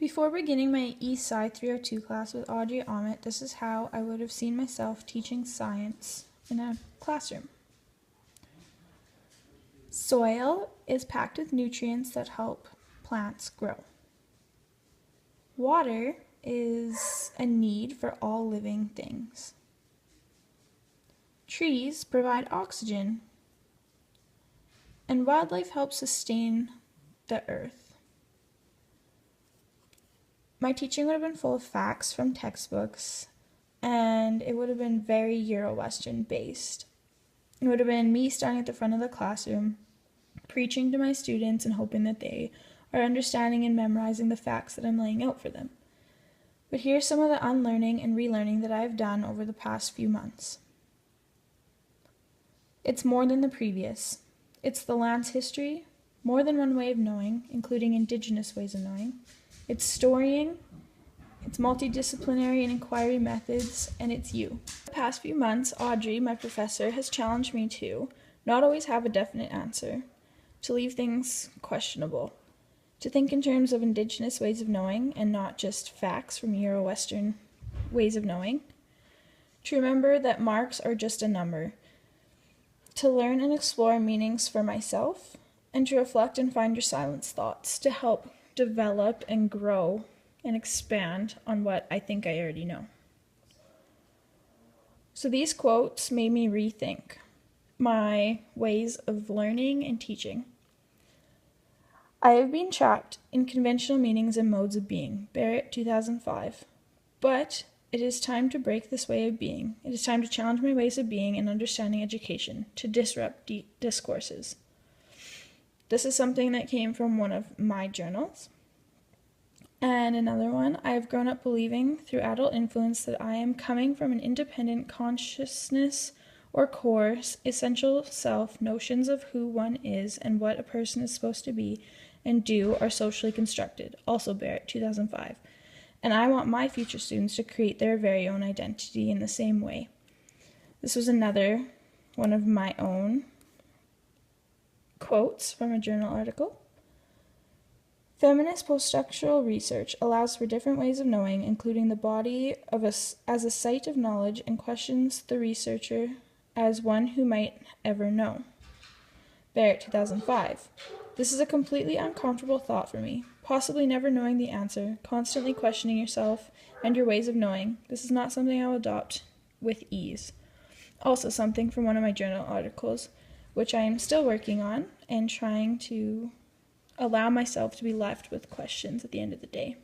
Before beginning my ESCI302 class with Audrey Ahmet, this is how I would have seen myself teaching science in a classroom. Soil is packed with nutrients that help plants grow. Water is a need for all living things. Trees provide oxygen, and wildlife helps sustain the earth. My teaching would have been full of facts from textbooks, and it would have been very Euro-Western based. It would have been me standing at the front of the classroom, preaching to my students and hoping that they are understanding and memorizing the facts that I'm laying out for them. But here's some of the unlearning and relearning that I've done over the past few months. It's more than the previous. It's the land's history, more than one way of knowing, including indigenous ways of knowing. It's storying, it's multidisciplinary and inquiry methods, and it's you. The past few months, Audrey, my professor, has challenged me to not always have a definite answer, to leave things questionable, to think in terms of indigenous ways of knowing and not just facts from Euro-Western ways of knowing, to remember that marks are just a number, to learn and explore meanings for myself, and to reflect and find your silenced thoughts to help develop and grow and expand on what I think I already know. So these quotes made me rethink my ways of learning and teaching. I have been trapped in conventional meanings and modes of being, Garrett 2005, but it is time to break this way of being. It is time to challenge my ways of being and understanding education, to disrupt discourses. This is something that came from one of my journals. And another one, I have grown up believing through adult influence that I am coming from an independent consciousness or core, essential self, notions of who one is and what a person is supposed to be and do are socially constructed, also Garrett 2005. And I want my future students to create their very own identity in the same way. This was another one of my own quotes from a journal article. Feminist post-structural research allows for different ways of knowing, including the body as a site of knowledge, and questions the researcher as one who might ever know. Garrett 2005. This is a completely uncomfortable thought for me, possibly never knowing the answer, constantly questioning yourself and your ways of knowing. This is not something I will adopt with ease. Also something from one of my journal articles, which I am still working on and trying to allow myself to be left with questions at the end of the day.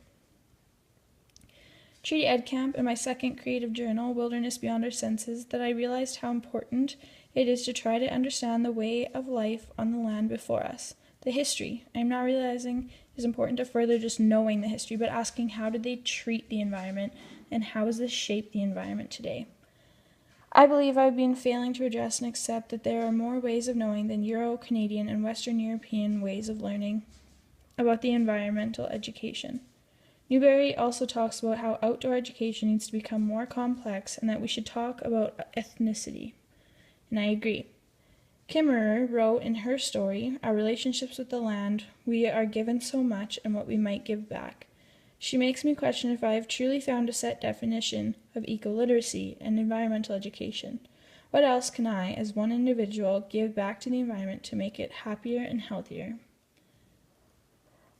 Treaty Ed Camp and my second creative journal, Wilderness Beyond Our Senses, that I realized how important it is to try to understand the way of life on the land before us. The history, I'm now realizing, is important to further just knowing the history, but asking how did they treat the environment and how has this shaped the environment today. I believe I've been failing to address and accept that there are more ways of knowing than Euro-Canadian and Western European ways of learning about the environmental education. Newberry also talks about how outdoor education needs to become more complex and that we should talk about ethnicity. And I agree. Kimmerer wrote in her story, Our Relationships with the Land, we are given so much and what we might give back. She makes me question if I have truly found a set definition of eco-literacy and environmental education. What else can I, as one individual, give back to the environment to make it happier and healthier?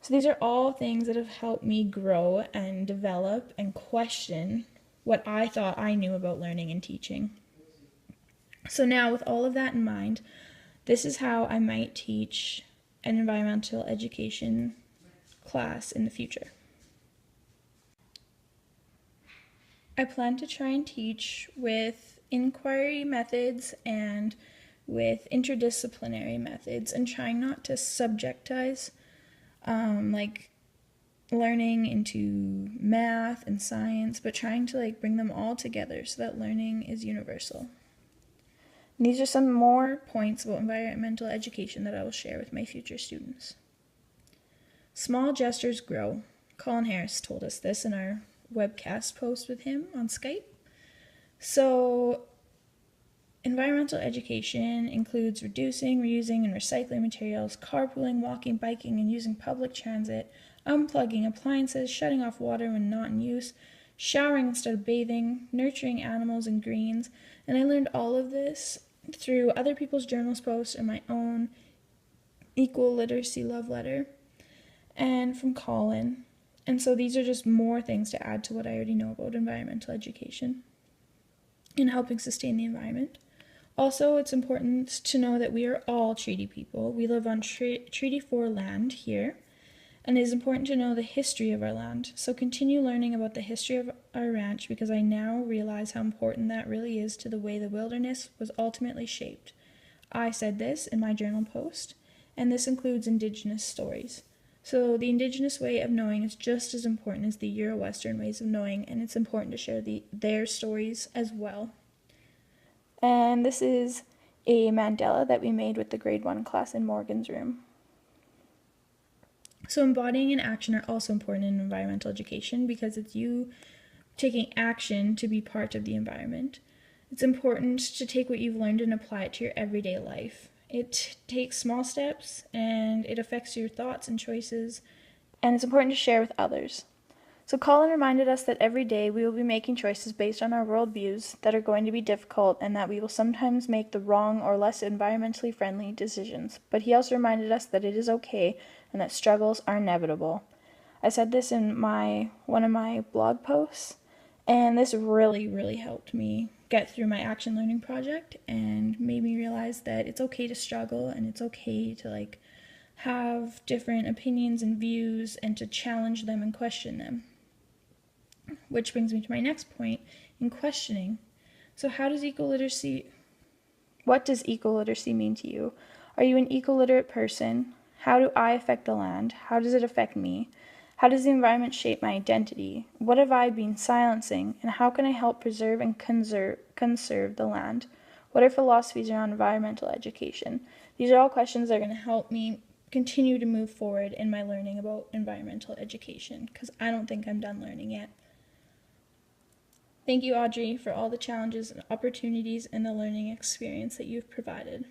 So these are all things that have helped me grow and develop and question what I thought I knew about learning and teaching. So now, with all of that in mind, this is how I might teach an environmental education class in the future. I plan to try and teach with inquiry methods and with interdisciplinary methods and trying not to subjectize like learning into math and science, but trying to bring them all together so that learning is universal. And these are some more points about environmental education that I will share with my future students. Small gestures grow. Colin Harris told us this in our webcast post with him on Skype. So environmental education includes reducing, reusing, and recycling materials, carpooling, walking, biking, and using public transit, unplugging appliances, shutting off water when not in use, showering instead of bathing, nurturing animals and greens. And I learned all of this through other people's journals posts and my own equal literacy love letter, and from Colin. And so these are just more things to add to what I already know about environmental education in helping sustain the environment. Also, it's important to know that we are all treaty people. We live on Treaty 4 land here, and it is important to know the history of our land. So continue learning about the history of our ranch, because I now realize how important that really is to the way the wilderness was ultimately shaped. I said this in my journal post, and this includes Indigenous stories. So the Indigenous way of knowing is just as important as the Euro-Western ways of knowing, and it's important to share their stories as well. And this is a mandala that we made with the grade 1 class in Morgan's room. So embodying and action are also important in environmental education, because it's you taking action to be part of the environment. It's important to take what you've learned and apply it to your everyday life. It takes small steps, and it affects your thoughts and choices, and it's important to share with others. So Colin reminded us that every day we will be making choices based on our worldviews that are going to be difficult, and that we will sometimes make the wrong or less environmentally friendly decisions. But he also reminded us that it is okay and that struggles are inevitable. I said this in one of my blog posts, and this really helped me get through my action learning project and made me realize that it's okay to struggle, and it's okay to have different opinions and views and to challenge them and question them. Which brings me to my next point in questioning. So what does eco-literacy mean to you? Are you an eco-literate person? How do I affect the land? How does it affect me? How does the environment shape my identity? What have I been silencing? And how can I help preserve and conserve the land? What are philosophies around environmental education? These are all questions that are going to help me continue to move forward in my learning about environmental education, because I don't think I'm done learning yet. Thank you, Audrey, for all the challenges and opportunities and the learning experience that you've provided.